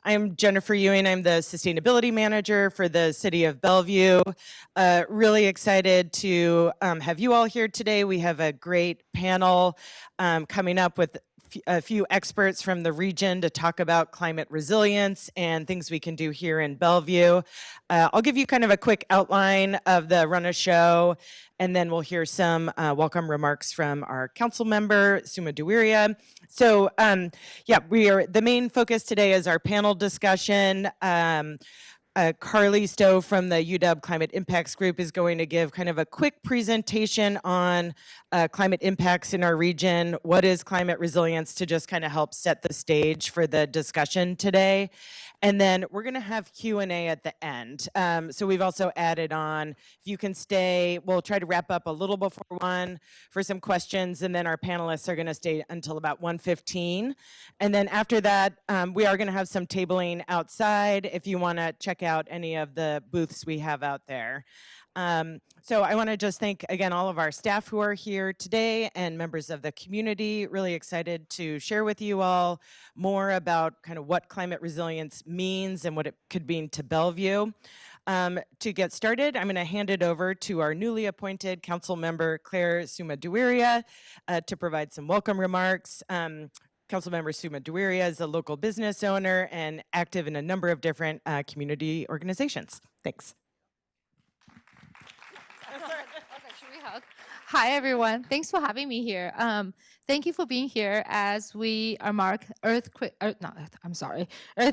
I'm Jennifer Ewing. I'm the Sustainability Manager for the City of Bellevue. Really excited to have you all here today. We have a great panel coming up with a few experts from the region to talk about climate resilience and things we can do here in Bellevue. I'll give you kind of a quick outline of the run of show, and then we'll hear some welcome remarks from our council member, Suma Duwiria. So the main focus today is our panel discussion. Carlie Stowe from the UW Climate Impacts Group is going to give kind of a quick presentation on climate impacts in our region. What is climate resilience, to just kind of help set the stage for the discussion today. And then we're going to have Q&A at the end. So we've also added on, if you can stay, we'll try to wrap up a little before 1 for some questions, and then our panelists are going to stay until about 1:15. And then after that, we are going to have some tabling outside if you want to check out any of the booths we have out there. So I want to just thank, again, all of our staff who are here today and members of the community. Really excited to share with you all more about kind of what climate resilience means and what it could mean to Bellevue. To get started, I'm going to hand it over to our newly appointed council member, Claire Suma Duwiria, to provide some welcome remarks. Councilmember Suma Duwiria is a local business owner and active in a number of different community organizations. Thanks. Hi, everyone. Thanks for having me here. Thank you for being here as we mark Earth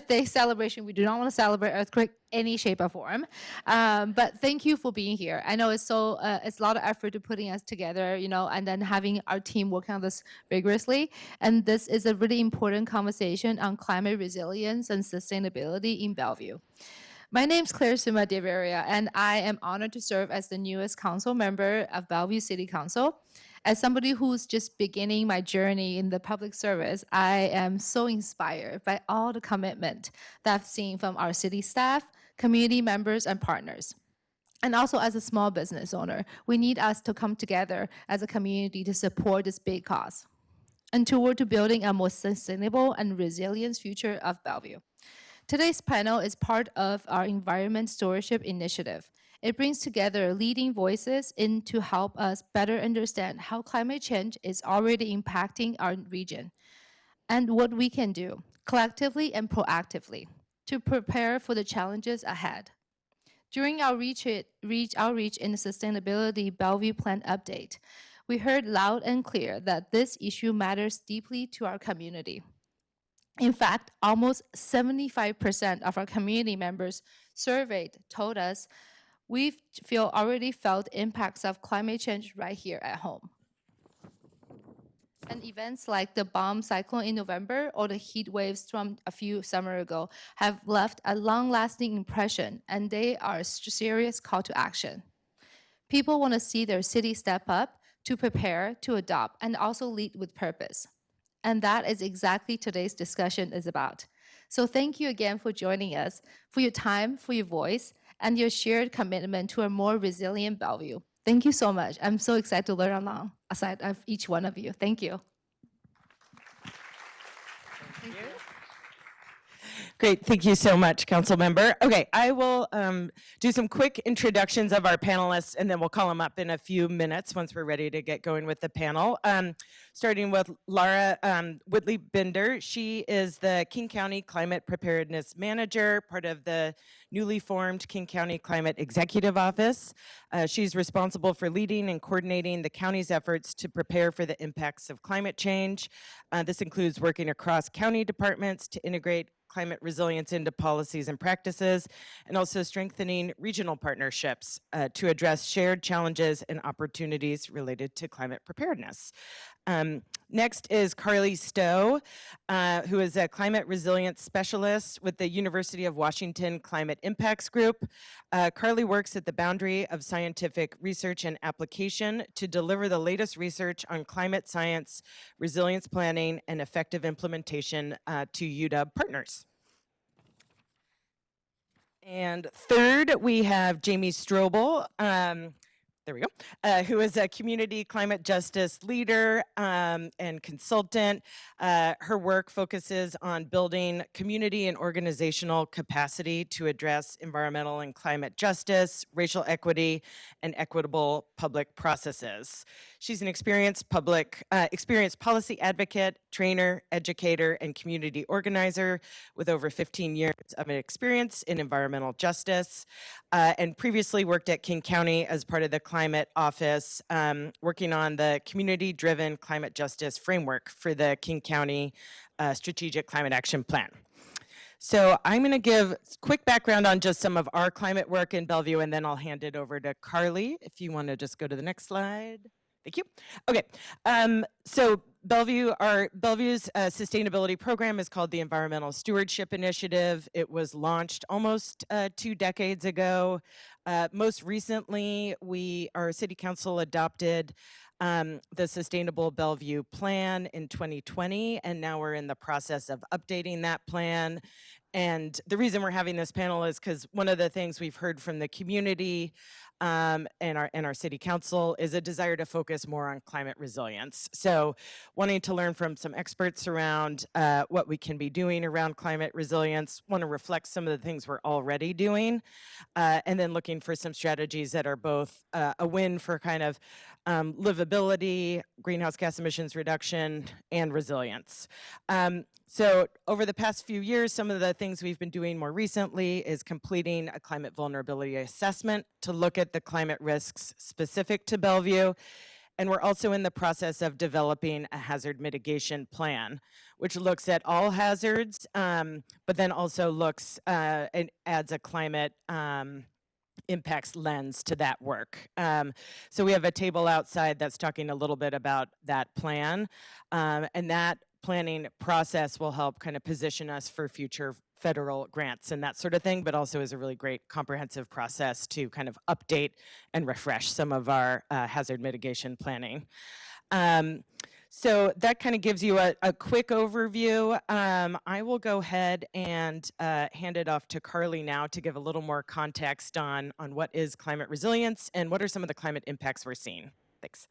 Day celebration. We do not want to celebrate earthquake any shape or form, but thank you for being here. I know it's a lot of effort to putting us together, and then having our team working on this vigorously. And this is a really important conversation on climate resilience and sustainability in Bellevue. My name is Claire Suma Duwiria, and I am honored to serve as the newest council member of Bellevue City Council. As somebody who's just beginning my journey in the public service, I am so inspired by all the commitment that I've seen from our city staff, community members, and partners. And also as a small business owner, we need us to come together as a community to support this big cause and toward to building a more sustainable and resilient future of Bellevue. Today's panel is part of our Environment Stewardship Initiative. It brings together leading voices in to help us better understand how climate change is already impacting our region and what we can do collectively and proactively to prepare for the challenges ahead. During our outreach in the Sustainability Bellevue Plan update, we heard loud and clear that this issue matters deeply to our community. In fact, almost 75% of our community members surveyed told us we already felt impacts of climate change right here at home. And events like the bomb cyclone in November or the heat waves from a few summers ago have left a long-lasting impression, and they are a serious call to action. People want to see their city step up to prepare, to adopt, and also lead with purpose. And that is exactly today's discussion is about. So thank you again for joining us, for your time, for your voice, and your shared commitment to a more resilient Bellevue. Thank you so much. I'm so excited to learn alongside of each one of you. Thank you. Thank you. Great, thank you so much, council member. Okay, I will do some quick introductions of our panelists, and then we'll call them up in a few minutes once we're ready to get going with the panel. Starting with Lara Whitley Binder. She is the King County Climate Preparedness Manager, part of the newly formed King County Climate Executive Office. She's responsible for leading and coordinating the county's efforts to prepare for the impacts of climate change. This includes working across county departments to integrate climate resilience into policies and practices, and also strengthening regional partnerships to address shared challenges and opportunities related to climate preparedness. Next is Carlie Stowe, who is a climate resilience specialist with the University of Washington Climate Impacts Group. Carlie works at the boundary of scientific research and application to deliver the latest research on climate science, resilience planning, and effective implementation to UW partners. And third, we have Jamie Stroble. there we go, who is a community climate justice leader and consultant. Her work focuses on building community and organizational capacity to address environmental and climate justice, racial equity, and equitable public processes. She's an experienced policy advocate, trainer, educator, and community organizer with over 15 years of experience in environmental justice, and previously worked at King County as part of the climate office, working on the community-driven climate justice framework for the King County Strategic Climate Action Plan. So I'm going to give quick background on just some of our climate work in Bellevue, and then I'll hand it over to Carlie, if you want to just go to the next slide. Thank you. Okay, so Bellevue's sustainability program is called the Environmental Stewardship Initiative. It was launched almost 2 decades ago. Most recently, our city council adopted the Sustainable Bellevue Plan in 2020, and now we're in the process of updating that plan. And the reason we're having this panel is because one of the things we've heard from the community and our city council is a desire to focus more on climate resilience. So wanting to learn from some experts around what we can be doing around climate resilience, want to reflect some of the things we're already doing, and then looking for some strategies that are both a win for kind of livability, greenhouse gas emissions reduction, and resilience. So over the past few years, some of the things we've been doing more recently is completing a climate vulnerability assessment to look at the climate risks specific to Bellevue. And we're also in the process of developing a hazard mitigation plan, which looks at all hazards, but then also looks and adds a climate impacts lens to that work. So we have a table outside that's talking a little bit about that plan, and that planning process will help kind of position us for future federal grants and that sort of thing, but also is a really great comprehensive process to kind of update and refresh some of our hazard mitigation planning. So that kind of gives you a quick overview. I will go ahead and hand it off to Carlie now to give a little more context on what is climate resilience and what are some of the climate impacts we're seeing. Thanks.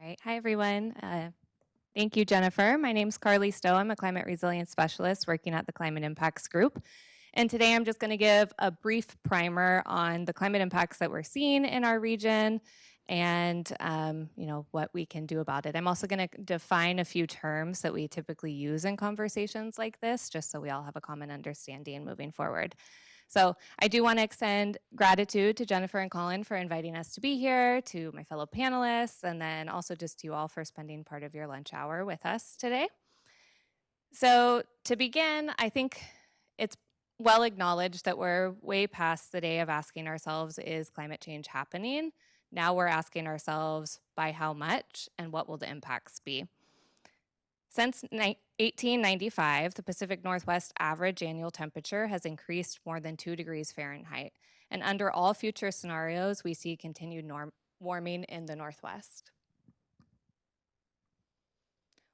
All right. Hi, everyone. Thank you, Jennifer. My name is Carlie Stowe. I'm a climate resilience specialist working at the Climate Impacts Group. And today I'm just going to give a brief primer on the climate impacts that we're seeing in our region and what we can do about it. I'm also going to define a few terms that we typically use in conversations like this, just so we all have a common understanding moving forward. So I do want to extend gratitude to Jennifer and Colin for inviting us to be here, to my fellow panelists, and then also just to you all for spending part of your lunch hour with us today. So to begin, I think it's well acknowledged that we're way past the day of asking ourselves, is climate change happening? Now we're asking ourselves, by how much and what will the impacts be? Since 1895, the Pacific Northwest average annual temperature has increased more than 2 degrees Fahrenheit. And under all future scenarios, we see continued warming in the Northwest.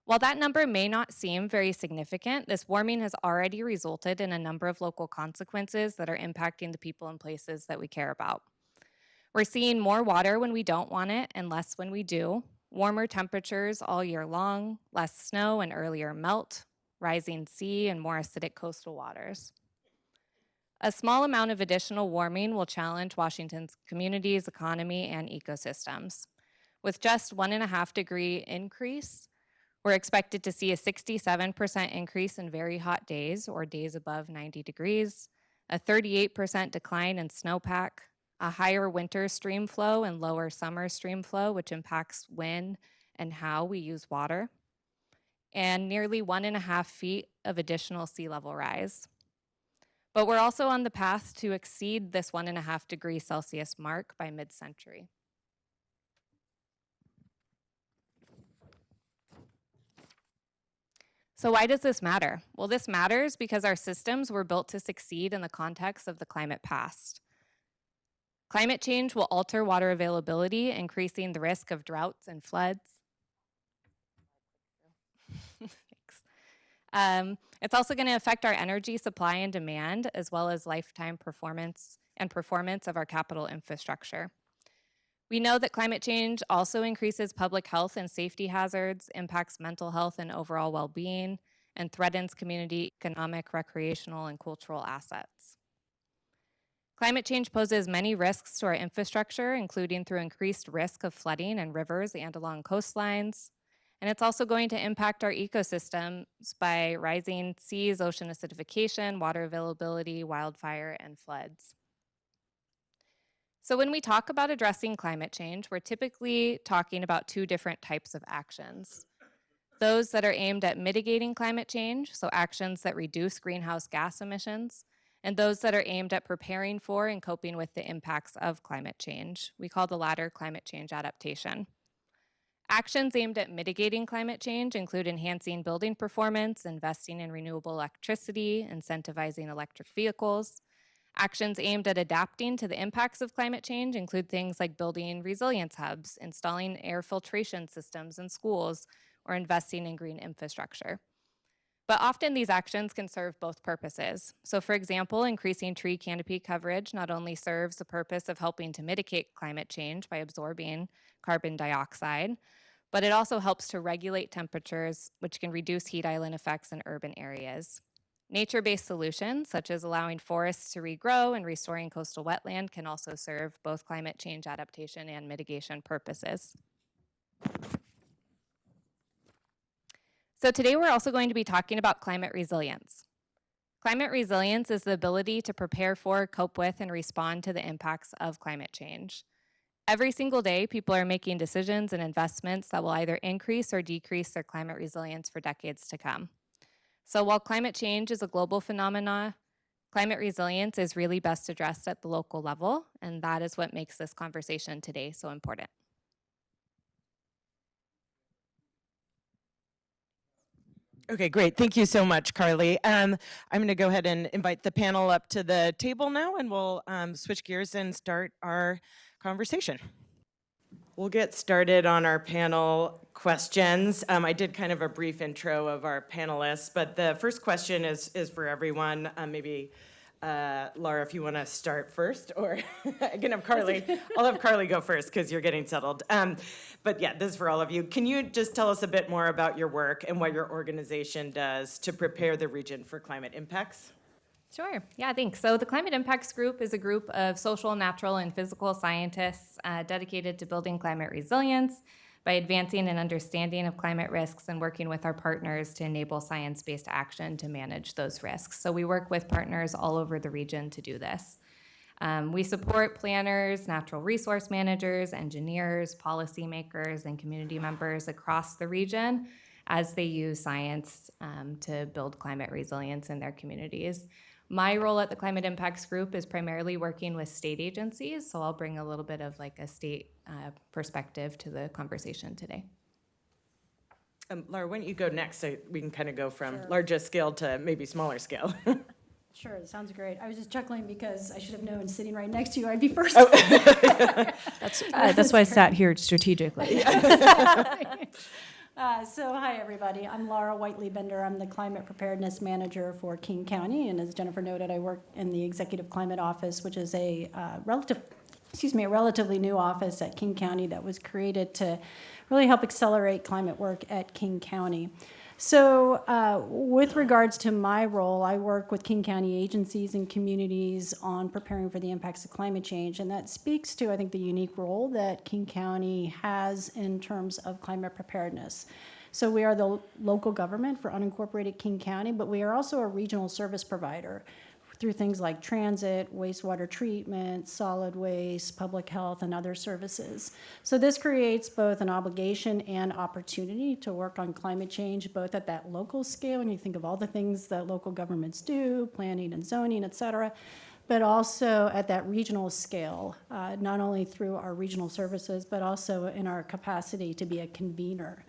While that number may not seem very significant, this warming has already resulted in a number of local consequences that are impacting the people and places that we care about. We're seeing more water when we don't want it and less when we do. Warmer temperatures all year long, less snow and earlier melt, rising sea and more acidic coastal waters. A small amount of additional warming will challenge Washington's communities, economy, and ecosystems. With just 1.5 degree increase, we're expected to see a 67% increase in very hot days or days above 90 degrees, a 38% decline in snowpack, a higher winter stream flow and lower summer stream flow, which impacts when and how we use water, and nearly 1.5 feet of additional sea level rise. But we're also on the path to exceed this 1.5 degree Celsius mark by mid-century. So why does this matter? Well, this matters because our systems were built to succeed in the context of the climate past. Climate change will alter water availability, increasing the risk of droughts and floods. Thanks. It's also going to affect our energy supply and demand, as well as lifetime performance of our capital infrastructure. We know that climate change also increases public health and safety hazards, impacts mental health and overall well-being, and threatens community economic, recreational, and cultural assets. Climate change poses many risks to our infrastructure, including through increased risk of flooding in rivers and along coastlines. And it's also going to impact our ecosystems by rising seas, ocean acidification, water availability, wildfire, and floods. So when we talk about addressing climate change, we're typically talking about two different types of actions. Those that are aimed at mitigating climate change, so actions that reduce greenhouse gas emissions, and those that are aimed at preparing for and coping with the impacts of climate change. We call the latter climate change adaptation. Actions aimed at mitigating climate change include enhancing building performance, investing in renewable electricity, incentivizing electric vehicles. Actions aimed at adapting to the impacts of climate change include things like building resilience hubs, installing air filtration systems in schools, or investing in green infrastructure. But often these actions can serve both purposes. So for example, increasing tree canopy coverage not only serves the purpose of helping to mitigate climate change by absorbing carbon dioxide, but it also helps to regulate temperatures, which can reduce heat island effects in urban areas. Nature-based solutions, such as allowing forests to regrow and restoring coastal wetland, can also serve both climate change adaptation and mitigation purposes. So today we're also going to be talking about climate resilience. Climate resilience is the ability to prepare for, cope with, and respond to the impacts of climate change. Every single day, people are making decisions and investments that will either increase or decrease their climate resilience for decades to come. So while climate change is a global phenomenon, climate resilience is really best addressed at the local level, and that is what makes this conversation today so important. Okay, great. Thank you so much, Carlie. I'm going to go ahead and invite the panel up to the table now, and we'll switch gears and start our conversation. We'll get started on our panel questions. I did kind of a brief intro of our panelists, but the first question is for everyone. Maybe Lara, if you want to start first, or I can have Carlie. I'll have Carlie go first because you're getting settled. But yeah, this is for all of you. Can you just tell us a bit more about your work and what your organization does to prepare the region for climate impacts? Sure. Yeah, thanks. So the Climate Impacts Group is a group of social, natural, and physical scientists dedicated to building climate resilience by advancing an understanding of climate risks and working with our partners to enable science-based action to manage those risks. So we work with partners all over the region to do this. We support planners, natural resource managers, engineers, policymakers, and community members across the region as they use science to build climate resilience in their communities. My role at the Climate Impacts Group is primarily working with state agencies, so I'll bring a little bit of like a state perspective to the conversation today. Lara, why don't you go next so we can kind of go from largest scale to maybe smaller scale. Sure, that sounds great. I was just chuckling because I should have known sitting right next to you, I'd be first. That's why I sat here strategically. So hi, everybody. I'm Lara Whitley Binder. I'm the Climate Preparedness Manager for King County. And as Jennifer noted, I work in the Executive Climate Office, which is a relatively new office at King County that was created to really help accelerate climate work at King County. So with regards to my role, I work with King County agencies and communities on preparing for the impacts of climate change. And that speaks to, I think, the unique role that King County has in terms of climate preparedness. So we are the local government for unincorporated King County, but we are also a regional service provider through things like transit, wastewater treatment, solid waste, public health, and other services. So this creates both an obligation and opportunity to work on climate change, both at that local scale, when you think of all the things that local governments do, planning and zoning, et cetera, but also at that regional scale, not only through our regional services, but also in our capacity to be a convener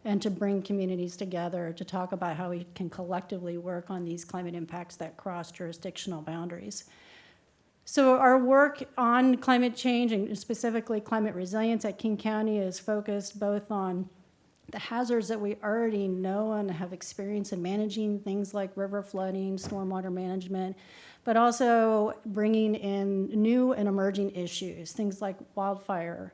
and to bring communities together to talk about how we can collectively work on these climate impacts that cross jurisdictional boundaries. So our work on climate change and specifically climate resilience at King County is focused both on the hazards that we already know and have experience in managing, things like river flooding, stormwater management, but also bringing in new and emerging issues, things like wildfire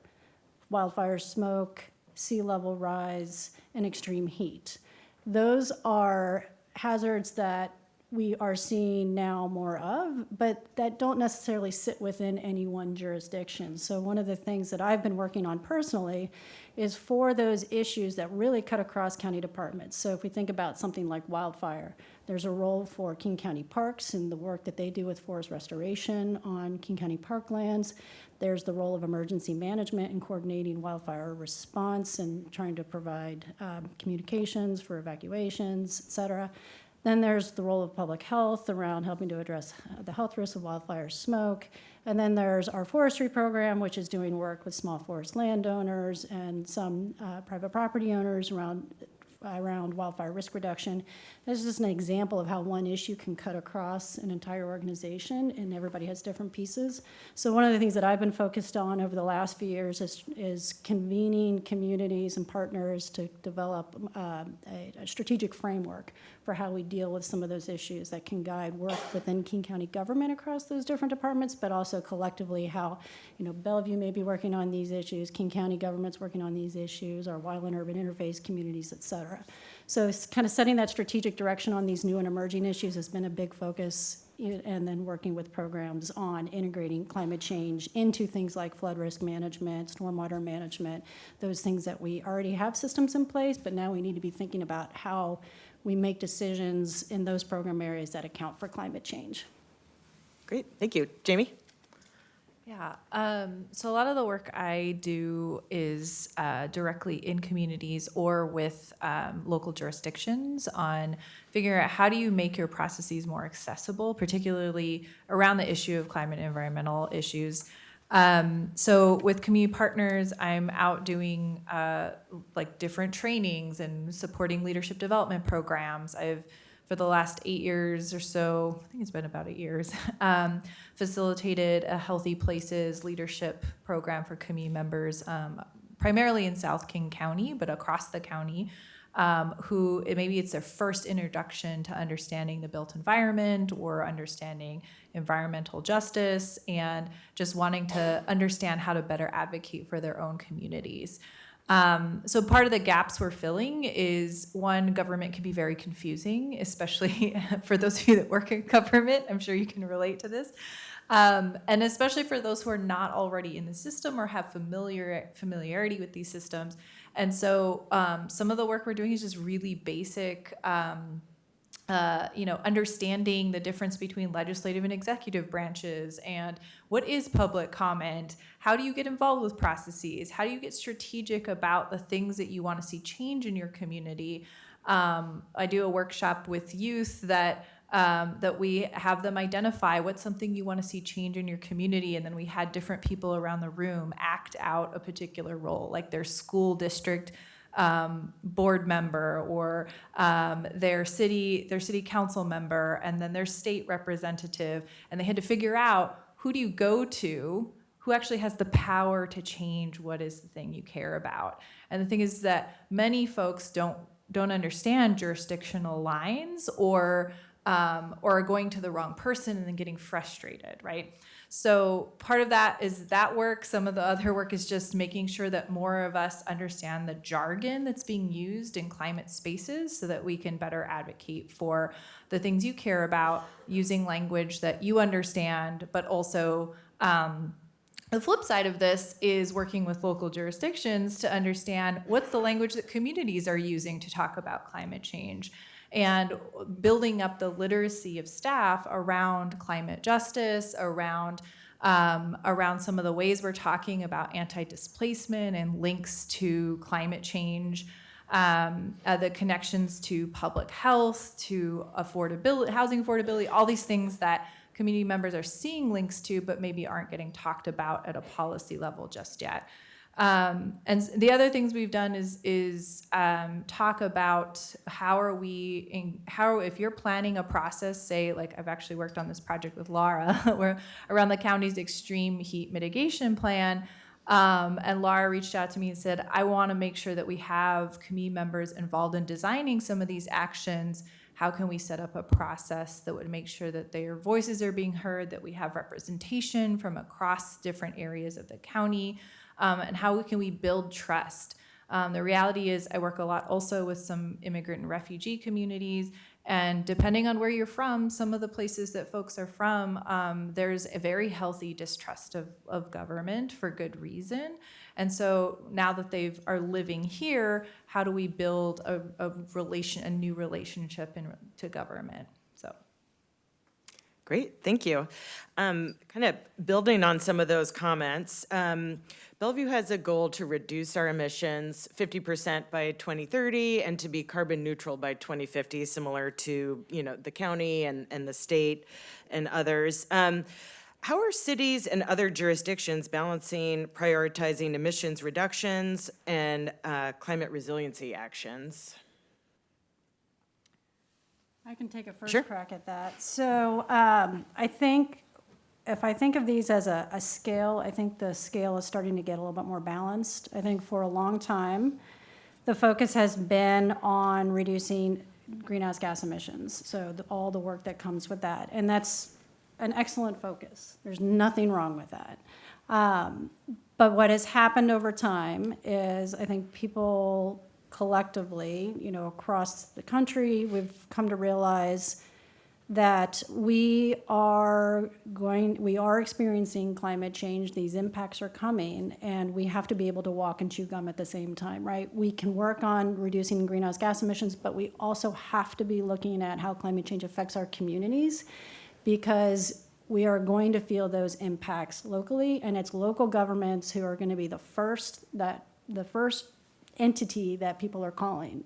smoke, sea level rise, and extreme heat. Those are hazards that we are seeing now more of, but that don't necessarily sit within any one jurisdiction. So one of the things that I've been working on personally is for those issues that really cut across county departments. So if we think about something like wildfire, there's a role for King County Parks and the work that they do with forest restoration on King County parklands. There's the role of emergency management in coordinating wildfire response and trying to provide communications for evacuations, et cetera. Then there's the role of public health around helping to address the health risks of wildfire smoke. And then there's our forestry program, which is doing work with small forest landowners and some private property owners around wildfire risk reduction. This is just an example of how one issue can cut across an entire organization, and everybody has different pieces. So one of the things that I've been focused on over the last few years is convening communities and partners to develop a strategic framework for how we deal with some of those issues that can guide work within King County government across those different departments, but also collectively how, Bellevue may be working on these issues, King County government's working on these issues, our wildland urban interface communities, et cetera. So it's kind of setting that strategic direction on these new and emerging issues has been a big focus, and then working with programs on integrating climate change into things like flood risk management, stormwater management, those things that we already have systems in place, but now we need to be thinking about how we make decisions in those program areas that account for climate change. Great, thank you. Jamie? Yeah, so a lot of the work I do is directly in communities or with local jurisdictions on figuring out how do you make your processes more accessible, particularly around the issue of climate and environmental issues. So with community partners, I'm out doing like different trainings and supporting leadership development programs. For the last 8 years or so, I think it's been about 8 years, facilitated a Healthy Places leadership program for community members, primarily in South King County, but across the county, who maybe it's their first introduction to understanding the built environment or understanding environmental justice and just wanting to understand how to better advocate for their own communities. So part of the gaps we're filling is, one, government can be very confusing, especially for those of you that work in government. I'm sure you can relate to this. And especially for those who are not already in the system or have familiarity with these systems. And so some of the work we're doing is just really basic, understanding the difference between legislative and executive branches, and what is public comment, how do you get involved with processes, how do you get strategic about the things that you want to see change in your community. I do a workshop with youth that we have them identify what's something you want to see change in your community, and then we had different people around the room act out a particular role, like their school district board member or their city council member, and then their state representative, and they had to figure out, who do you go to who actually has the power to change what is the thing you care about. And the thing is that many folks don't understand jurisdictional lines or are going to the wrong person and then getting frustrated, right? So part of that is that work. Some of the other work is just making sure that more of us understand the jargon that's being used in climate spaces so that we can better advocate for the things you care about, using language that you understand, but also the flip side of this is working with local jurisdictions to understand what's the language that communities are using to talk about climate change, and building up the literacy of staff around climate justice, around some of the ways we're talking about anti-displacement and links to climate change, the connections to public health, to affordability, housing affordability, all these things that community members are seeing links to, but maybe aren't getting talked about at a policy level just yet. And the other things we've done is talk about if you're planning a process, say, like I've actually worked on this project with Lara, where around the county's extreme heat mitigation plan, And Lara reached out to me and said, I want to make sure that we have community members involved in designing some of these actions. How can we set up a process that would make sure that their voices are being heard, that we have representation from across different areas of the county, and how can we build trust? The reality is I work a lot also with some immigrant and refugee communities, and depending on where you're from, some of the places that folks are from, there's a very healthy distrust of government for good reason. And so now that they are living here, how do we build a new relationship to government? So. Great, thank you. Kind of building on some of those comments, Bellevue has a goal to reduce our emissions 50% by 2030 and to be carbon neutral by 2050, similar to the county and the state and others. How are cities and other jurisdictions balancing prioritizing emissions reductions and climate resiliency actions? I can take a first Sure. crack at that. So I think if I think of these as a scale, I think the scale is starting to get a little bit more balanced. I think for a long time, the focus has been on reducing greenhouse gas emissions. So all the work that comes with that. And that's an excellent focus. There's nothing wrong with that. But what has happened over time is I think people collectively, across the country, we've come to realize that we are experiencing climate change. These impacts are coming, and we have to be able to walk and chew gum at the same time, right? We can work on reducing greenhouse gas emissions, but we also have to be looking at how climate change affects our communities, because we are going to feel those impacts locally, and it's local governments who are going to be the first entity that people are calling.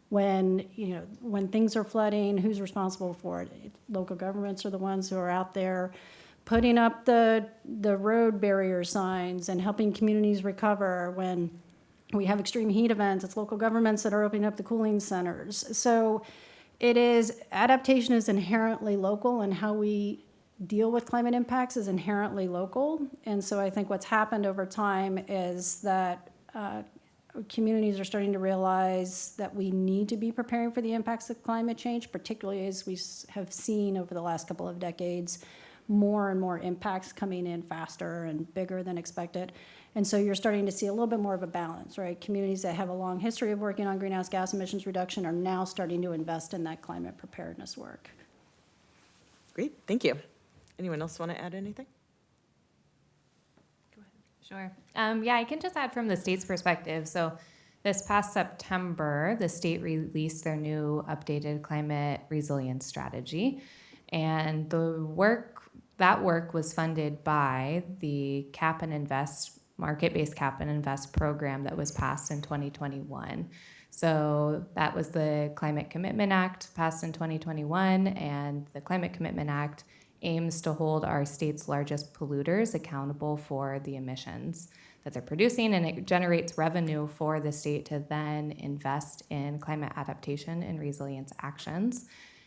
When things are flooding, who's responsible for it? Local governments are the ones who are out there putting up the road barrier signs and helping communities recover. When we have extreme heat events, it's local governments that are opening up the cooling centers. So adaptation is inherently local, and how we deal with climate impacts is inherently local. And so I think what's happened over time is that communities are starting to realize that we need to be preparing for the impacts of climate change, particularly as we have seen over the last couple of decades, more and more impacts coming in faster and bigger than expected. And so you're starting to see a little bit more of a balance, right? Communities that have a long history of working on greenhouse gas emissions reduction are now starting to invest in that climate preparedness work. Great, thank you. Anyone else want to add anything? Sure. Yeah, I can just add from the state's perspective. So this past September, the state released their new updated climate resilience strategy. And that work was funded by the Cap and Invest, market-based Cap and Invest program that was passed in 2021. So that was the Climate Commitment Act passed in 2021, and the Climate Commitment Act aims to hold our state's largest polluters accountable for the emissions that they're producing, and it generates revenue for the state to then invest in climate adaptation and resilience actions.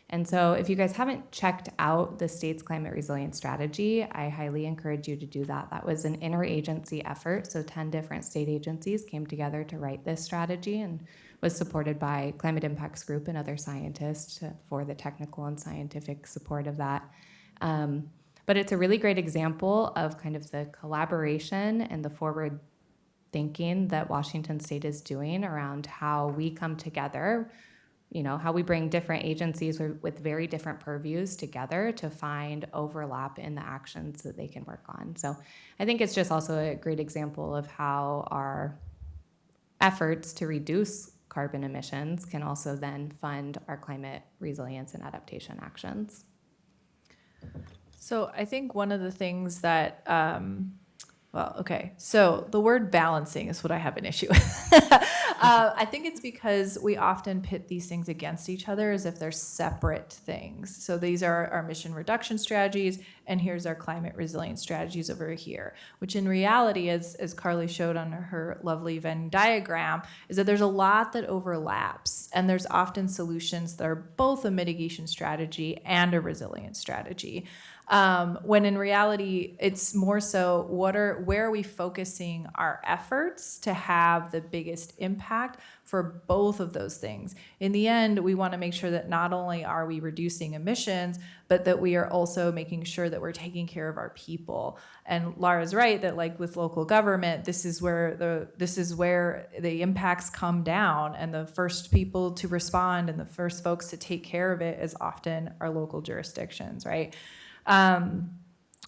And so if you guys haven't checked out the state's climate resilience strategy, I highly encourage you to do that. That was an interagency effort, so 10 different state agencies came together to write this strategy, and was supported by Climate Impacts Group and other scientists for the technical and scientific support of that. But it's a really great example of kind of the collaboration and the forward thinking that Washington State is doing around how we come together, how we bring different agencies with very different purviews together to find overlap in the actions that they can work on. So I think it's just also a great example of how our efforts to reduce carbon emissions can also then fund our climate resilience and adaptation actions. So I think one of the things that, so the word balancing is what I have an issue with. I think it's because we often pit these things against each other as if they're separate things. So these are our emission reduction strategies, and here's our climate resilience strategies over here, which in reality, as Carlie showed on her lovely Venn diagram, is that there's a lot that overlaps, and there's often solutions that are both a mitigation strategy and a resilience strategy. When in reality, it's more so where are we focusing our efforts to have the biggest impact for both of those things. In the end, we want to make sure that not only are we reducing emissions, but that we are also making sure that we're taking care of our people. And Lara's right that, like with local government, this is where the impacts come down, and the first people to respond and the first folks to take care of it is often our local jurisdictions, right?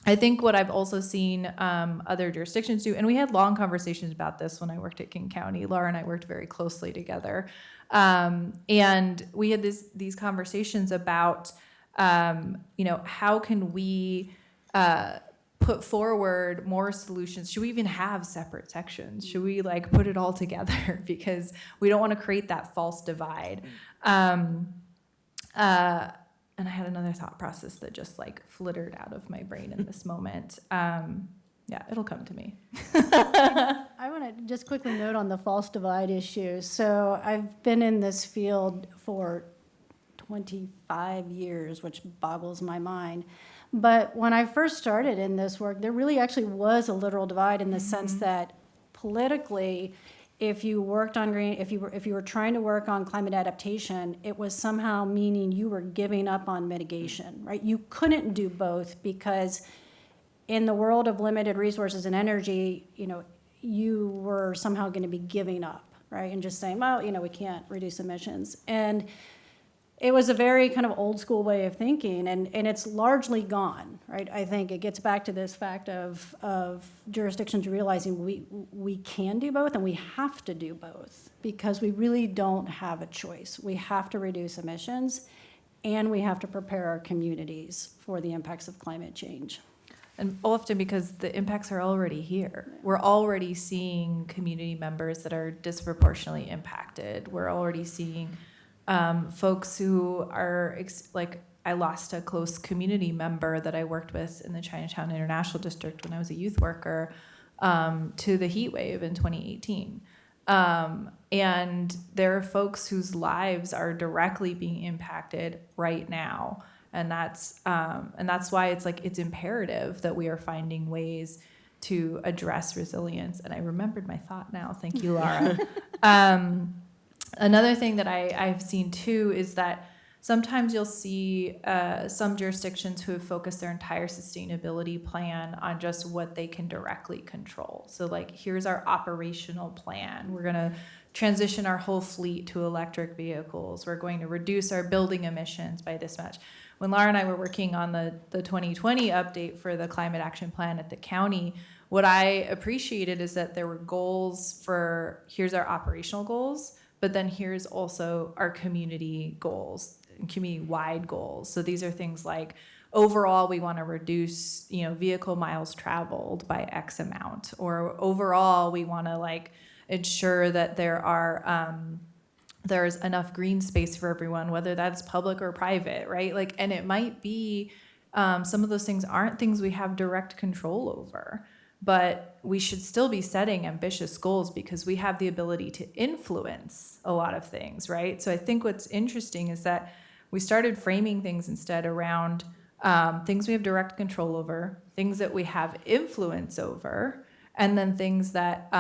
I think what I've also seen other jurisdictions do, and we had long conversations about this when I worked at King County. Lara and I worked very closely together. And we had these conversations about, how can we put forward more solutions? Should we even have separate sections? Should we put it all together? Because we don't want to create that false divide. And I had another thought process that just flittered out of my brain in this moment. Yeah, it'll come to me. I want to just quickly note on the false divide issue. So I've been in this field for 25 years, which boggles my mind. But when I first started in this work, there really actually was a literal divide in the sense that politically, if you worked on green, if you were trying to work on climate adaptation, it was somehow meaning you were giving up on mitigation, right? You couldn't do both because in the world of limited resources and energy, you were somehow going to be giving up, right? And just saying, well, we can't reduce emissions. And it was a very kind of old school way of thinking, and it's largely gone, right? I think it gets back to this fact of jurisdictions realizing we can do both and we have to do both because we really don't have a choice. We have to reduce emissions and we have to prepare our communities for the impacts of climate change. And often because the impacts are already here. We're already seeing community members that are disproportionately impacted. We're already seeing folks who are, I lost a close community member that I worked with in the Chinatown International District when I was a youth worker to the heat wave in 2018. And there are folks whose lives are directly being impacted right now. And that's why it's imperative that we are finding ways to address resilience. And I remembered my thought now. Thank you, Lara. Another thing that I've seen too is that sometimes you'll see some jurisdictions who have focused their entire sustainability plan on just what they can directly control. So here's our operational plan. We're gonna transition our whole fleet to electric vehicles. We're going to reduce our building emissions by this much. When Lara and I were working on the 2020 update for the climate action plan at the county, what I appreciated is that there were goals for, here's our operational goals, but then here's also our community goals, community-wide goals. So these are things like, overall, we want to reduce, vehicle miles traveled by X amount, or overall, we want to ensure that there's enough green space for everyone, whether that's public or private, right? And it might be some of those things aren't things we have direct control over. But we should still be setting ambitious goals because we have the ability to influence a lot of things, right? So I think what's interesting is that we started framing things instead around things we have direct control over, things that we have influence over, and then things that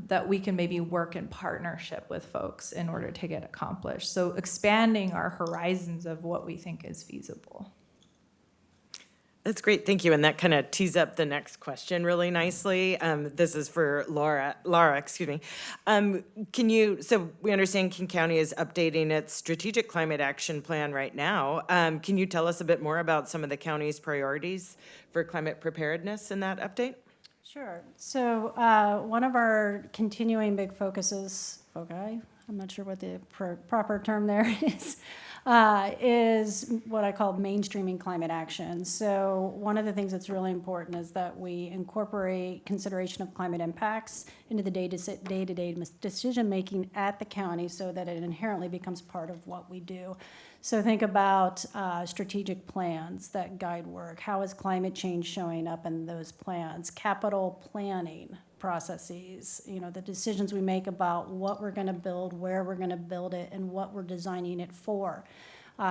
that we can maybe work in partnership with folks in order to get accomplished. So expanding our horizons of what we think is feasible. That's great, thank you. And that kind of tees up the next question really nicely. This is for Lara, excuse me. So we understand King County is updating its strategic climate action plan right now. Can you tell us a bit more about some of the county's priorities for climate preparedness in that update? Sure. So one of our continuing big foci, I'm not sure what the proper term there is what I call mainstreaming climate action. So one of the things that's really important is that we incorporate consideration of climate impacts into the day-to-day decision-making at the county so that it inherently becomes part of what we do. So think about strategic plans that guide work. How is climate change showing up in those plans? Capital planning processes, the decisions we make about what we're going to build, where we're going to build it, and what we're designing it for.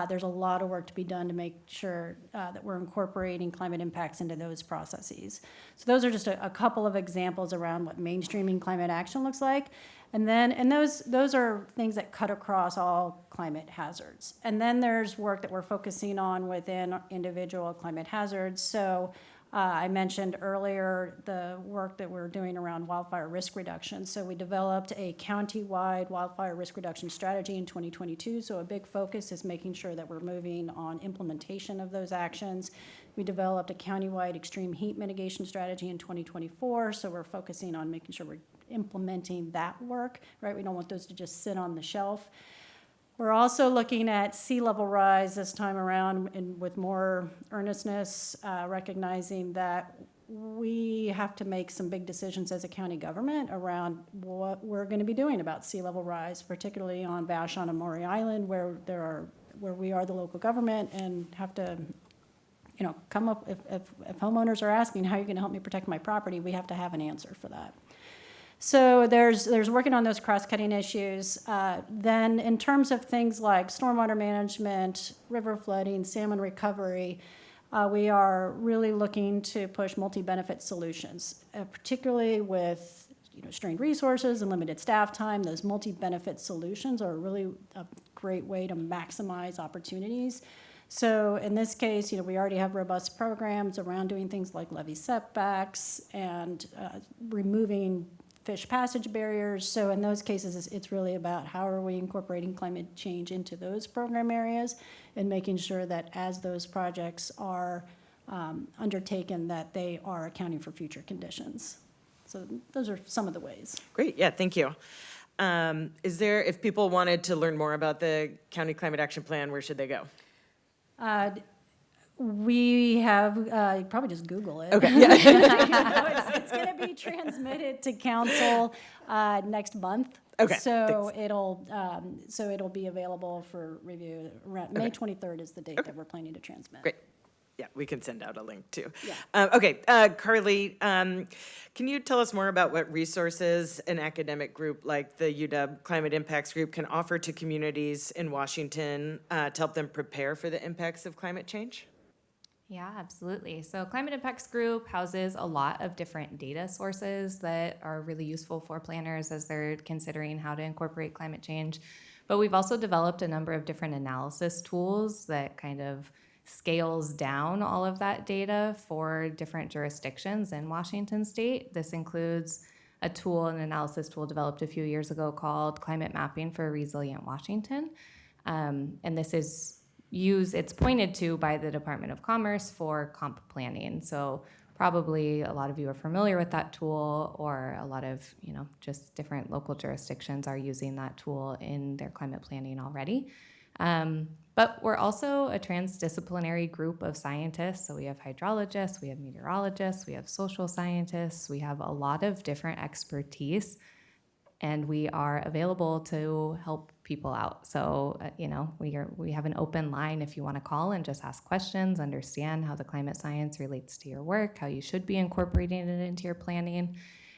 there's a lot of work to be done to make sure that we're incorporating climate impacts into those processes. So those are just a couple of examples around what mainstreaming climate action looks like. And those are things that cut across all climate hazards. And then there's work that we're focusing on within individual climate hazards. So I mentioned earlier the work that we're doing around wildfire risk reduction. So we developed a county-wide wildfire risk reduction strategy in 2022. So a big focus is making sure that we're moving on implementation of those actions. We developed a county-wide extreme heat mitigation strategy in 2024. So we're focusing on making sure we're implementing that work, right? We don't want those to just sit on the shelf. We're also looking at sea level rise this time around and with more earnestness, recognizing that we have to make some big decisions as a county government around what we're going to be doing about sea level rise, particularly on Vashon and Maury Island, where we are the local government and have to, come up if homeowners are asking, how are you going to help me protect my property? We have to have an answer for that. So there's working on those cross-cutting issues. Then in terms of things like stormwater management, river flooding, salmon recovery, we are really looking to push multi-benefit solutions, particularly with strained resources and limited staff time. Those multi-benefit solutions are really a great way to maximize opportunities. So in this case, we already have robust programs around doing things like levee setbacks and removing fish passage barriers. So in those cases, it's really about how are we incorporating climate change into those program areas and making sure that as those projects are undertaken, that they are accounting for future conditions. So those are some of the ways. Great, yeah, thank you. If people wanted to learn more about the County Climate Action Plan, where should they go? We have, probably just Google it. Okay. Yeah. It's going to be transmitted to council next month. Okay, So it'll be available for review. May 23rd is the date that we're planning to transmit. Great. Yeah, we can send out a link too. Yeah. Okay, Carlie, can you tell us more about what resources an academic group like the UW Climate Impacts Group can offer to communities in Washington to help them prepare for the impacts of climate change? Yeah, absolutely. So Climate Impacts Group houses a lot of different data sources that are really useful for planners as they're considering how to incorporate climate change. But we've also developed a number of different analysis tools that kind of scales down all of that data for different jurisdictions in Washington state. This includes an analysis tool developed a few years ago called Climate Mapping for a Resilient Washington. And this is it's pointed to by the Department of Commerce for comp planning. So probably a lot of you are familiar with that tool, or a lot of, just different local jurisdictions are using that tool in their climate planning already. But we're also a transdisciplinary group of scientists. So we have hydrologists, we have meteorologists, we have social scientists, we have a lot of different expertise, and we are available to help people out. So, we have an open line if you want to call and just ask questions, understand how the climate science relates to your work, how you should be incorporating it into your planning.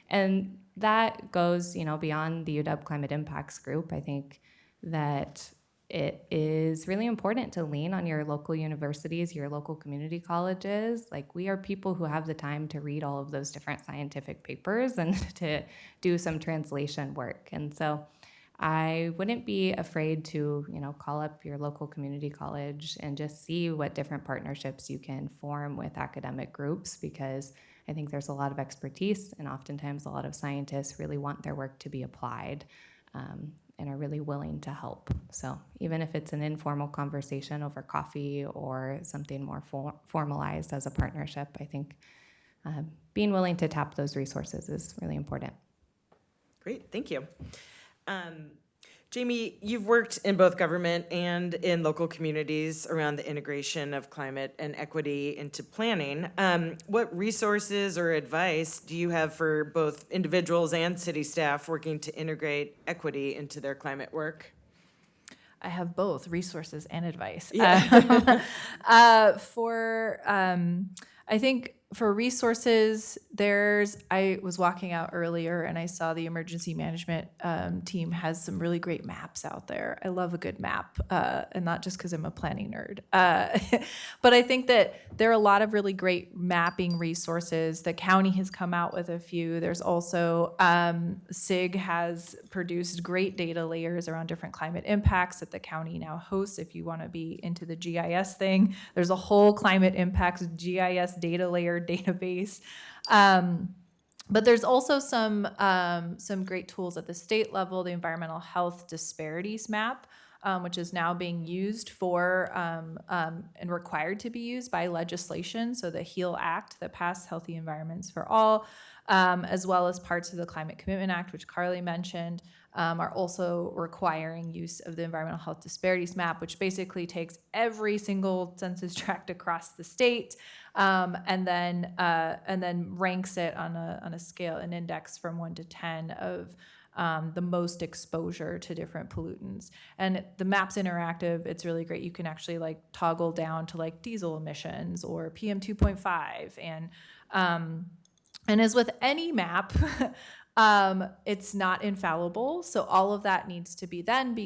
And that goes, beyond the UW Climate Impacts Group. I think that it is really important to lean on your local universities, your local community colleges. Like, we are people who have the time to read all of those different scientific papers and to do some translation work. And so I wouldn't be afraid to, call up your local community college and just see what different partnerships you can form with academic groups, because I think there's a lot of expertise, and oftentimes a lot of scientists really want their work to be applied. And are really willing to help. So even if it's an informal conversation over coffee or something more formalized as a partnership, I think being willing to tap those resources is really important. Great, thank you. Jamie, you've worked in both government and in local communities around the integration of climate and equity into planning. What resources or advice do you have for both individuals and city staff working to integrate equity into their climate work? I have both resources and advice. Yeah. I think for resources, I was walking out earlier and I saw the emergency management team has some really great maps out there. I love a good map, and not just because I'm a planning nerd. But I think that there are a lot of really great mapping resources. The county has come out with a few. There's also SIG has produced great data layers around different climate impacts that the county now hosts. If you want to be into the GIS thing, there's a whole climate impacts GIS data layer database. But there's also some great tools at the state level, the Environmental Health Disparities Map, which is now being used for and required to be used by legislation. So the HEAL Act that passed Healthy Environments for All, as well as parts of the Climate Commitment Act, which Carlie mentioned, are also requiring use of the Environmental Health Disparities Map, which basically takes every single census tract across the state and then ranks it on a scale, an index from 1 to 10 of the most exposure to different pollutants. And the map's interactive. It's really great. You can actually like toggle down to like diesel emissions or PM 2.5. And as with any map, it's not infallible. So all of that needs to be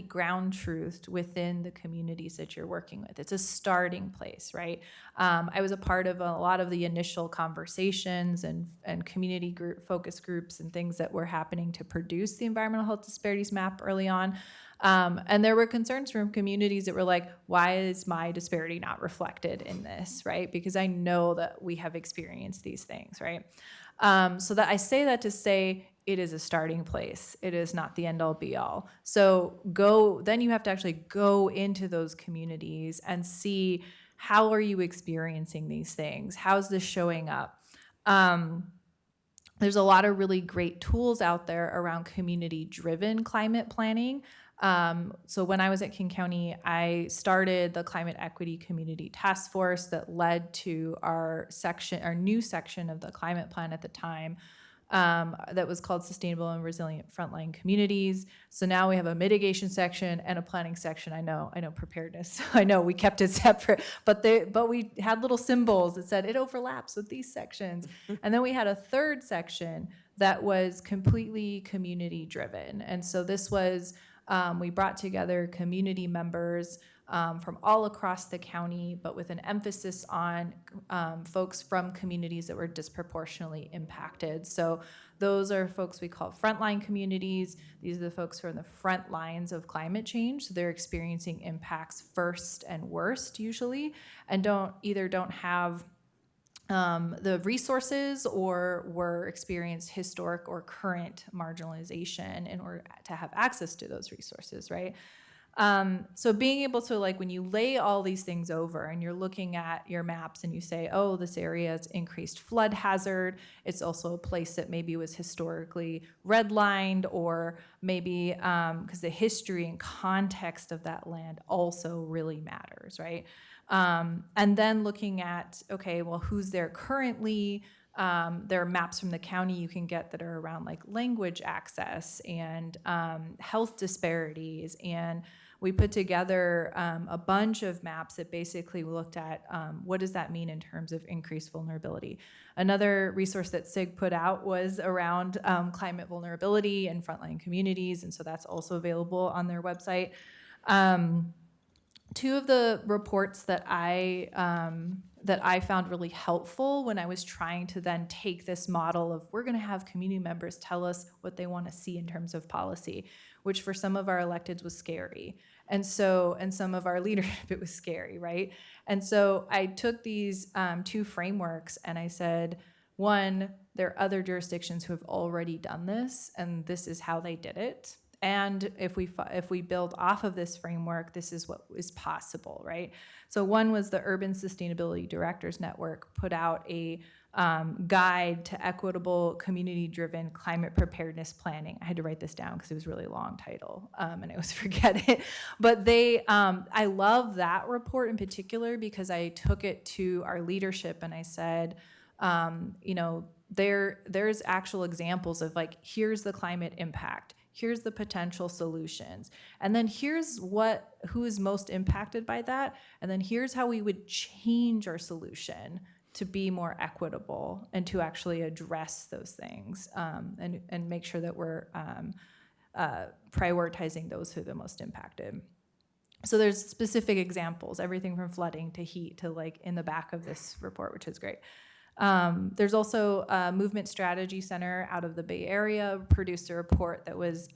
ground truthed within the communities that you're working with. It's a starting place, right? I was a part of a lot of the initial conversations and community group focus groups and things that were happening to produce the Environmental Health Disparities Map early on. And there were concerns from communities that were like, why is my disparity not reflected in this, right? Because I know that we have experienced these things, right? So that I say that to say it is a starting place. It is not the end all be all. So then you have to actually go into those communities and see, how are you experiencing these things? How's this showing up? There's a lot of really great tools out there around community-driven climate planning. So when I was at King County, I started the Climate Equity Community Task Force that led to our new section of the climate plan at the time, that was called Sustainable and Resilient Frontline Communities. So now we have a mitigation section and a planning section. I know preparedness. I know we kept it separate, but we had little symbols that said it overlaps with these sections. And then we had a third section that was completely community driven. And so this was, we brought together community members from all across the county, but with an emphasis on folks from communities that were disproportionately impacted. So those are folks we call frontline communities. These are the folks who are in the front lines of climate change. So they're experiencing impacts first and worst usually, and don't have the resources or were experienced historic or current marginalization in order to have access to those resources, right? So being able to, like, when you lay all these things over and you're looking at your maps and you say, oh, this area is increased flood hazard. It's also a place that maybe was historically redlined, or maybe because the history and context of that land also really matters, right? And then looking at, okay, well, who's there currently? There are maps from the county you can get that are around like language access and health disparities. And we put together a bunch of maps that basically looked at what does that mean in terms of increased vulnerability. Another resource that SIG put out was around climate vulnerability in frontline communities, and so that's also available on their website. Two of the reports that I found really helpful when I was trying to then take this model of, we're going to have community members tell us what they want to see in terms of policy, which for some of our electeds was scary. And some of our leadership, it was scary, right? And so I took these two frameworks and I said, one, there are other jurisdictions who have already done this, and this is how they did it. And if we build off of this framework, this is what is possible, right? So one was the Urban Sustainability Directors Network put out a guide to equitable, community-driven climate preparedness planning. I had to write this down because it was a really long title, and I always forget it. But I love that report in particular because I took it to our leadership and I said, there's actual examples of like, here's the climate impact. Here's the potential solutions. And then here's who is most impacted by that. And then here's how we would change our solution to be more equitable and to actually address those things, and make sure that we're prioritizing those who are the most impacted. So there's specific examples, everything from flooding to heat to like in the back of this report, which is great. There's also a Movement Strategy Center out of the Bay Area produced a report that was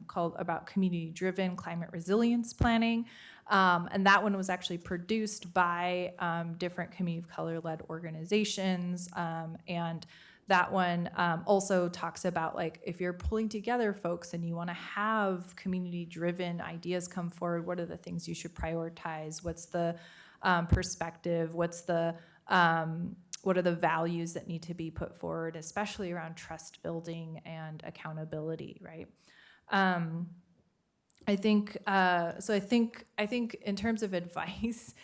called about community-driven climate resilience planning. And that one was actually produced by different community of color-led organizations. And that one also talks about, like, if you're pulling together folks and you want to have community-driven ideas come forward, what are the things you should prioritize? What's the perspective? What are the values that need to be put forward, especially around trust building and accountability, right? I think in terms of advice,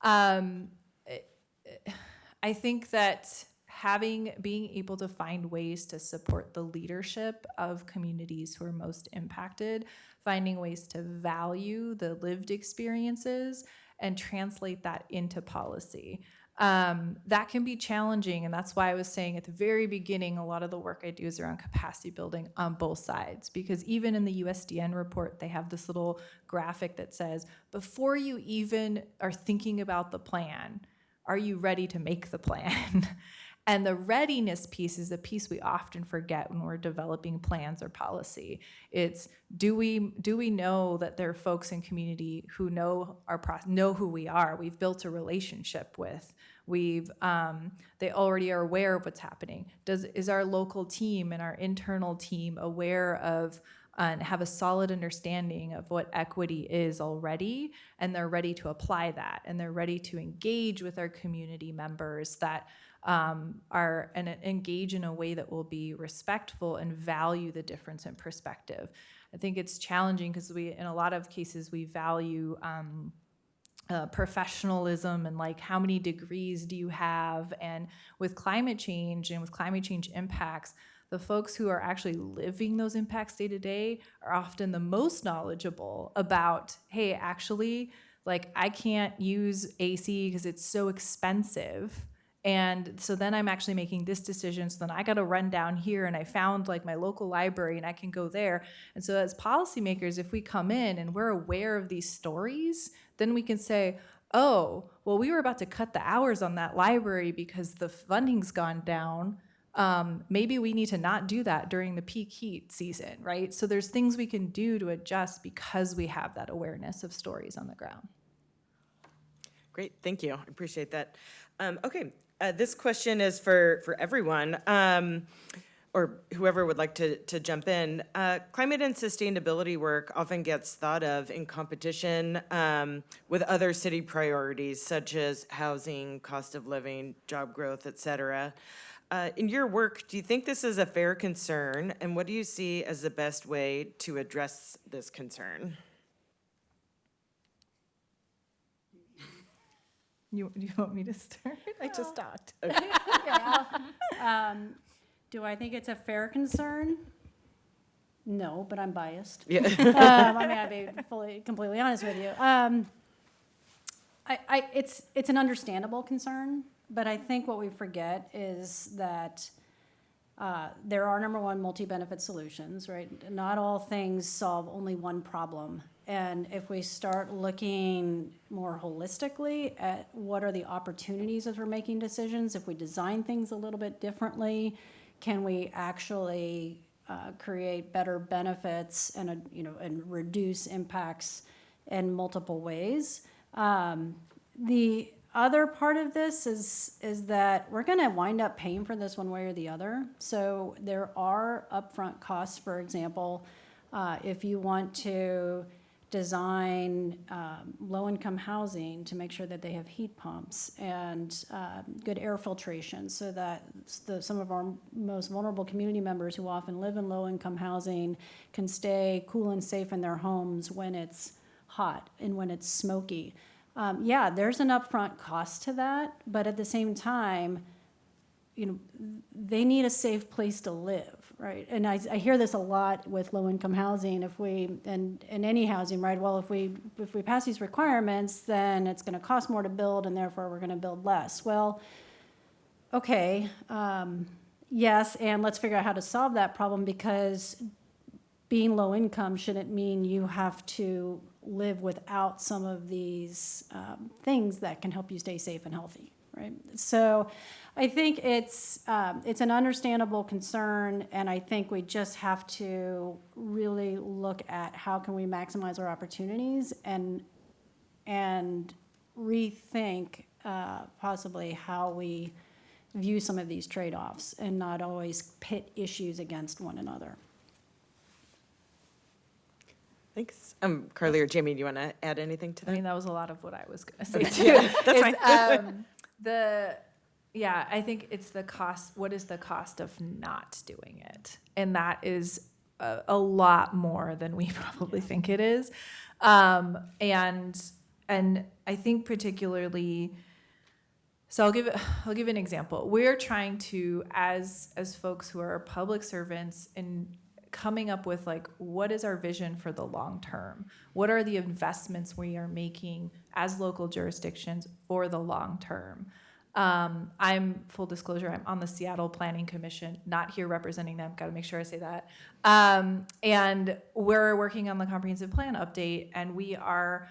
I think that being able to find ways to support the leadership of communities who are most impacted, finding ways to value the lived experiences and translate that into policy. That can be challenging, and that's why I was saying at the very beginning, a lot of the work I do is around capacity building on both sides, because even in the USDN report, they have this little graphic that says, before you even are thinking about the plan, are you ready to make the plan? And the readiness piece is the piece we often forget when we're developing plans or policy. It's, do we know that there are folks in community who know who we are, we've built a relationship with, they already are aware of what's happening. Is our local team and our internal team aware of and have a solid understanding of what equity is already, and they're ready to apply that, and they're ready to engage with our community members that and engage in a way that will be respectful and value the difference in perspective. I think it's challenging because in a lot of cases, we value professionalism and like how many degrees do you have, and with climate change and with climate change impacts, the folks who are actually living those impacts day to day are often the most knowledgeable about, hey, actually, like I can't use AC because it's so expensive. And so then I'm actually making this decision. So then I got to run down here, and I found like my local library and I can go there. And so as policymakers, if we come in and we're aware of these stories, then we can say, oh, well, we were about to cut the hours on that library because the funding's gone down. Maybe we need to not do that during the peak heat season, right? So there's things we can do to adjust because we have that awareness of stories on the ground. Great, thank you. I appreciate that. Okay, this question is for everyone, or whoever would like to jump in. Climate and sustainability work often gets thought of in competition with other city priorities, such as housing, cost of living, job growth, et cetera. In your work, do you think this is a fair concern, and what do you see as the best way to address this concern? You want me to start? I just talked. Okay. Do I think it's a fair concern? No, but I'm biased. Yeah. I mean, I'd be completely honest with you. It's an understandable concern, but I think what we forget is that there are, number one, multi-benefit solutions, right? Not all things solve only one problem. And if we start looking more holistically at what are the opportunities as we're making decisions, if we design things a little bit differently, can we actually create better benefits and and reduce impacts in multiple ways? The other part of this is that we're going to wind up paying for this one way or the other. So there are upfront costs, for example, if you want to design low-income housing to make sure that they have heat pumps and good air filtration so that some of our most vulnerable community members who often live in low-income housing can stay cool and safe in their homes when it's hot and when it's smoky. Yeah, there's an upfront cost to that, but at the same time, they need a safe place to live, right? And I hear this a lot with low-income housing. And any housing, right? Well, if we pass these requirements, then it's going to cost more to build, and therefore we're going to build less. Well, okay, yes, and let's figure out how to solve that problem, because being low income shouldn't mean you have to live without some of these things that can help you stay safe and healthy, right? So I think it's an understandable concern, and I think we just have to really look at how can we maximize our opportunities and rethink possibly how we view some of these trade-offs and not always pit issues against one another. Thanks. Carlie or Jamie, do you want to add anything to I that? mean, that was a lot of what I was going to say too. Yeah, that's Is, fine. Yeah, I think it's the cost. What is the cost of not doing it? And that is a lot more than we probably think it is. And I think particularly, so I'll give an example. We're trying to, as folks who are public servants, and coming up with like, what is our vision for the long term? What are the investments we are making as local jurisdictions for the long term? I'm, full disclosure, I'm on the Seattle Planning Commission, not here representing them, got to make sure I say that. And we're working on the comprehensive plan update, and we are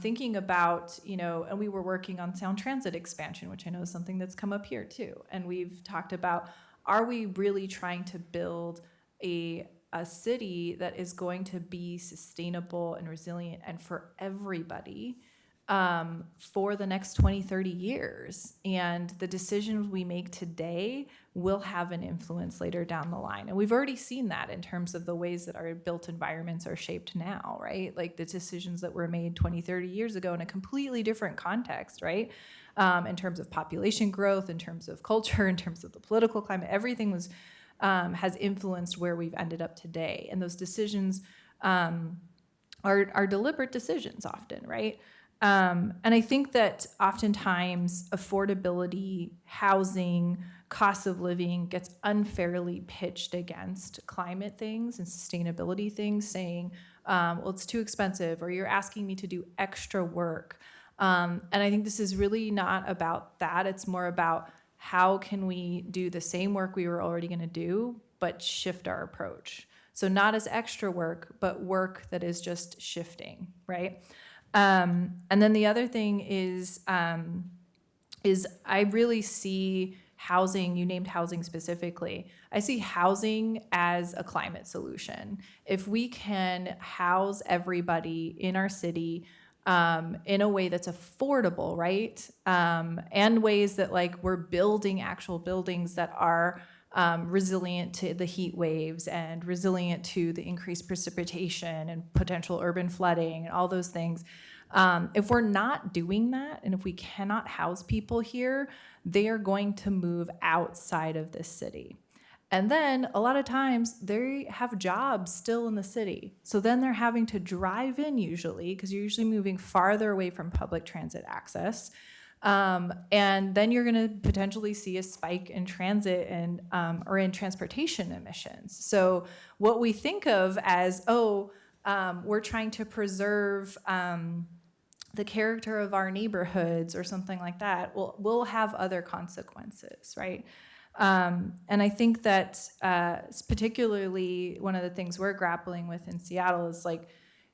thinking about, and we were working on sound transit expansion, which I know is something that's come up here too. And we've talked about, are we really trying to build a city that is going to be sustainable and resilient and for everybody for the next 20, 30 years? And the decisions we make today will have an influence later down the line. And we've already seen that in terms of the ways that our built environments are shaped now, right? Like the decisions that were made 20, 30 years ago in a completely different context, right? In terms of population growth, in terms of culture, in terms of the political climate, everything was has influenced where we've ended up today. And those decisions are deliberate decisions often, right? And I think that oftentimes affordability, housing, cost of living gets unfairly pitched against climate things and sustainability things, saying, well, it's too expensive, or you're asking me to do extra work. And I think this is really not about that. It's more about how can we do the same work we were already going to do, but shift our approach. So not as extra work, but work that is just shifting, right? And then the other thing is I really see housing, you named housing specifically, I see housing as a climate solution. If we can house everybody in our city in a way that's affordable, right? And ways that like we're building actual buildings that are resilient to the heat waves and resilient to the increased precipitation and potential urban flooding and all those things. If we're not doing that, and if we cannot house people here, they are going to move outside of this city. And then a lot of times they have jobs still in the city. So then they're having to drive in usually, because you're usually moving farther away from public transit access. And then you're gonna potentially see a spike in transit and or in transportation emissions. So what we think of as, we're trying to preserve the character of our neighborhoods or something like that, will have other consequences, right? And I think that particularly one of the things we're grappling with in Seattle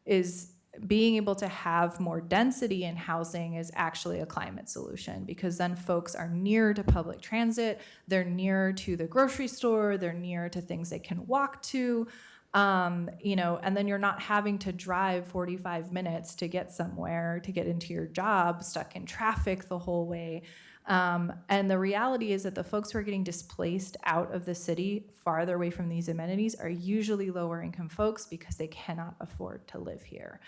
is being able to have more density in housing is actually a climate solution, because then folks are near to public transit, they're near to the grocery store, they're near to things they can walk to, and then you're not having to drive 45 minutes to get somewhere, to get into your job, stuck in traffic the whole way. And the reality is that the folks who are getting displaced out of the city farther away from these amenities are usually lower income folks because they cannot afford to live here.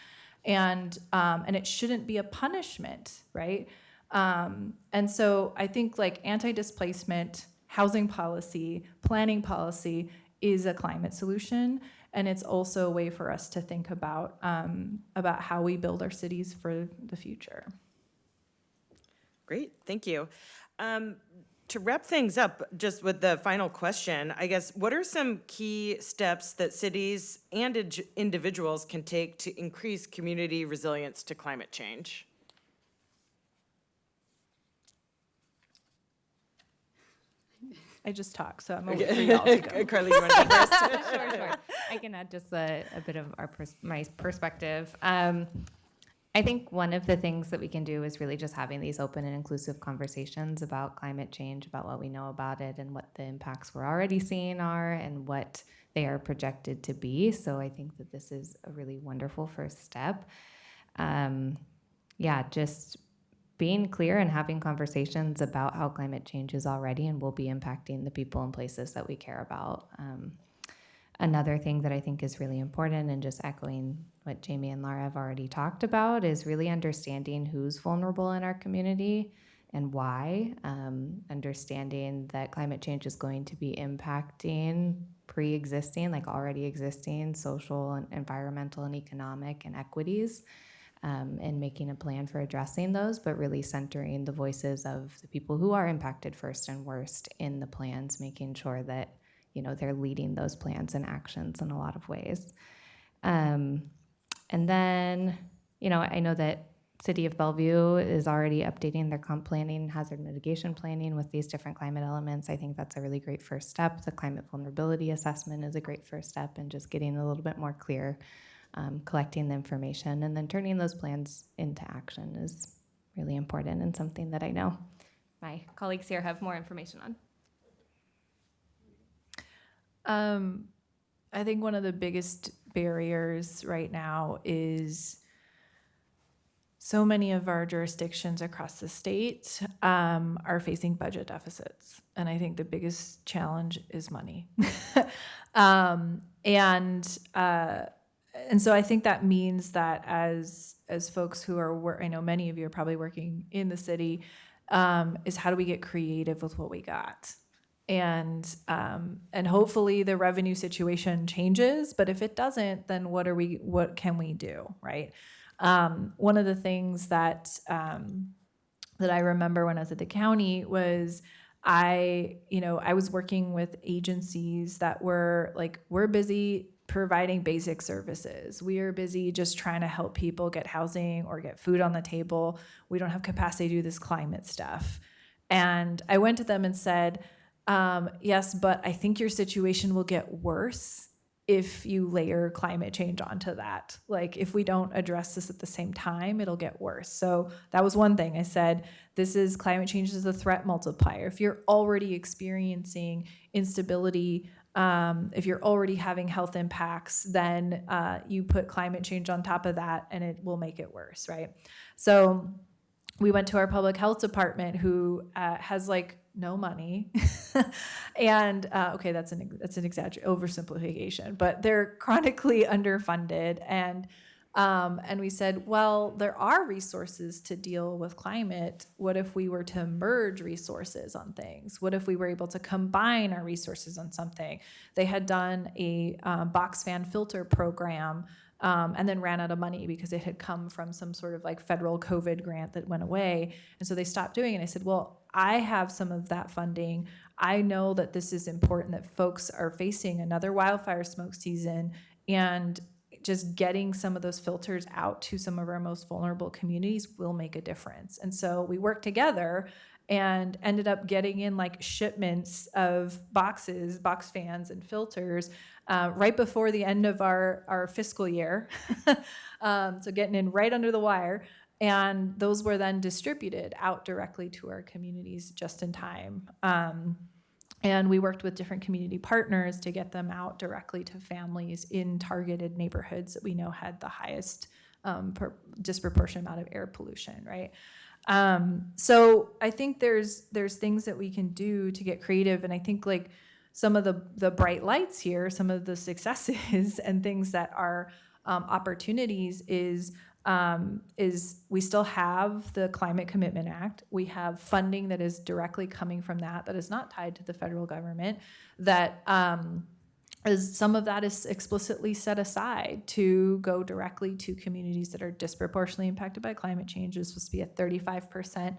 And it shouldn't be a punishment, right? And so I think like anti-displacement, housing policy, planning policy is a climate solution. And it's also a way for us to think about how we build our cities for the future. Great, thank you. To wrap things up, just with the final question, I guess, what are some key steps that cities and individuals can take to increase community resilience to climate change? I just talk, so I'm gonna wait for y'all to go. Carlie, you want to go first? Sure. I can add just a bit of my perspective. I think one of the things that we can do is really just having these open and inclusive conversations about climate change, about what we know about it and what the impacts we're already seeing are and what they are projected to be. So I think that this is a really wonderful first step. Just being clear and having conversations about how climate change is already and will be impacting the people and places that we care about. Another thing that I think is really important, and just echoing what Jamie and Lara have already talked about, is really understanding who's vulnerable in our community and why. Understanding that climate change is going to be impacting pre-existing, like already existing social and environmental and economic inequities, and making a plan for addressing those, but really centering the voices of the people who are impacted first and worst in the plans, making sure that they're leading those plans and actions in a lot of ways. And then, I know that City of Bellevue is already updating their comp planning, hazard mitigation planning with these different climate elements. I think that's a really great first step. The climate vulnerability assessment is a great first step, and just getting a little bit more clear, collecting the information, and then turning those plans into action is really important, and something that I know my colleagues here have more information on. I think one of the biggest barriers right now is so many of our jurisdictions across the state are facing budget deficits. And I think the biggest challenge is money. And so I think that means that as folks who are, I know many of you are probably working in the city, is how do we get creative with what we got? And hopefully the revenue situation changes, but if it doesn't, then what can we do, right? One of the things that I remember when I was at the county was I was working with agencies that were like, we're busy providing basic services. We are busy just trying to help people get housing or get food on the table. We don't have capacity to do this climate stuff. And I went to them and said, yes, but I think your situation will get worse if you layer climate change onto that. Like, if we don't address this at the same time, it'll get worse. So that was one thing. I said, climate change is a threat multiplier. If you're already experiencing instability, if you're already having health impacts, then you put climate change on top of that and it will make it worse, right? So we went to our public health department, who has like no money, and okay, that's an oversimplification, but they're chronically underfunded, and we said, well, there are resources to deal with climate. What if we were to merge resources on things? What if we were able to combine our resources on something? They had done a box fan filter program. And then ran out of money because it had come from some sort of like federal COVID grant that went away. And so they stopped doing it. And I said, well, I have some of that funding. I know that this is important, that folks are facing another wildfire smoke season, and just getting some of those filters out to some of our most vulnerable communities will make a difference. And so we worked together and ended up getting in like shipments of box fans and filters right before the end of our fiscal year. So getting in right under the wire. And those were then distributed out directly to our communities just in time. And we worked with different community partners to get them out directly to families in targeted neighborhoods that we know had the highest disproportionate amount of air pollution, right? So I think there's things that we can do to get creative, and I think like some of the bright lights here, some of the successes and things that are opportunities is we still have the Climate Commitment Act. We have funding that is directly coming from that is not tied to the federal government, that some of that is explicitly set aside to go directly to communities that are disproportionately impacted by climate change. It's supposed to be at 35%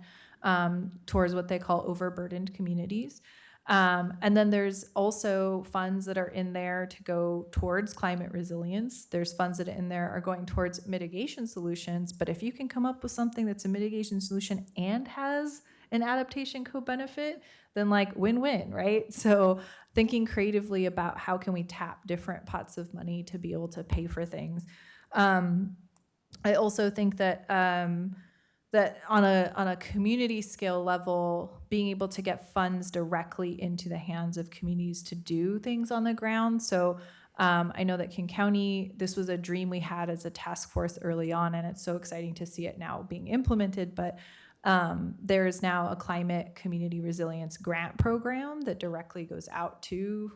towards what they call overburdened communities. And then there's also funds that are in there to go towards climate resilience. There's funds that are in there are going towards mitigation solutions. But if you can come up with something that's a mitigation solution and has an adaptation co-benefit, then like win-win, right? So thinking creatively about how can we tap different pots of money to be able to pay for things. I also think that that on a community scale level, being able to get funds directly into the hands of communities to do things on the ground. So I know that King County, this was a dream we had as a task force early on, and it's so exciting to see it now being implemented. But there's now a climate community resilience grant program that directly goes out to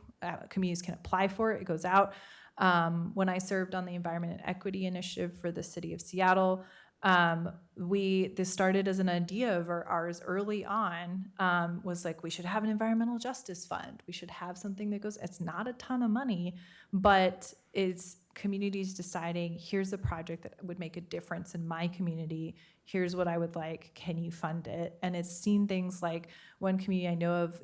communities can apply for it. It goes out. When I served on the Environment and Equity Initiative for the City of Seattle, this started as an idea of ours early on, was like, we should have an environmental justice fund. We should have something that goes, it's not a ton of money, but it's communities deciding, here's a project that would make a difference in my community. Here's what I would like. Can you fund it? And it's seen things like one community I know of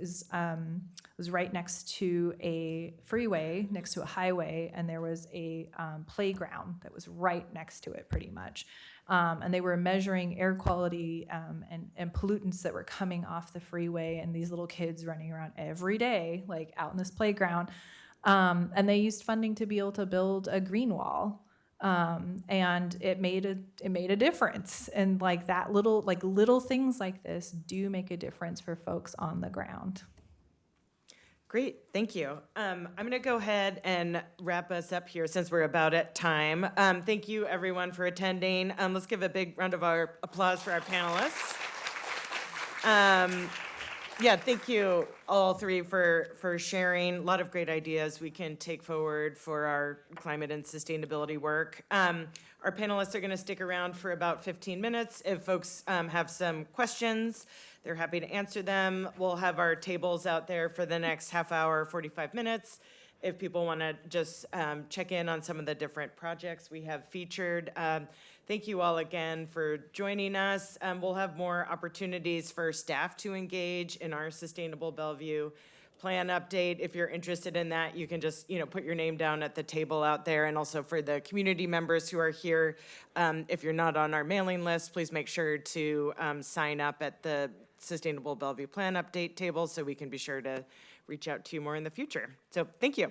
was right next to a freeway, next to a highway, and there was a playground that was right next to it pretty much. And they were measuring air quality and pollutants that were coming off the freeway, and these little kids running around every day, like out in this playground. And they used funding to be able to build a green wall. And it made a difference. And like that little things like this do make a difference for folks on the ground. Great, thank you. I'm going to go ahead and wrap us up here since we're about at time. Thank you, everyone, for attending. Let's give a big round of applause for our panelists. Yeah, thank you all three for sharing. A lot of great ideas we can take forward for our climate and sustainability work. Our panelists are going to stick around for about 15 minutes. If folks have some questions, they're happy to answer them. We'll have our tables out there for the next half hour, 45 minutes. If people want to just check in on some of the different projects we have featured. Thank you all again for joining us. We'll have more opportunities for staff to engage in our Sustainable Bellevue plan update. If you're interested in that, you can just put your name down at the table out there. And also for the community members who are here, if you're not on our mailing list, please make sure to sign up at the Sustainable Bellevue plan update table so we can be sure to reach out to you more in the future. So thank you.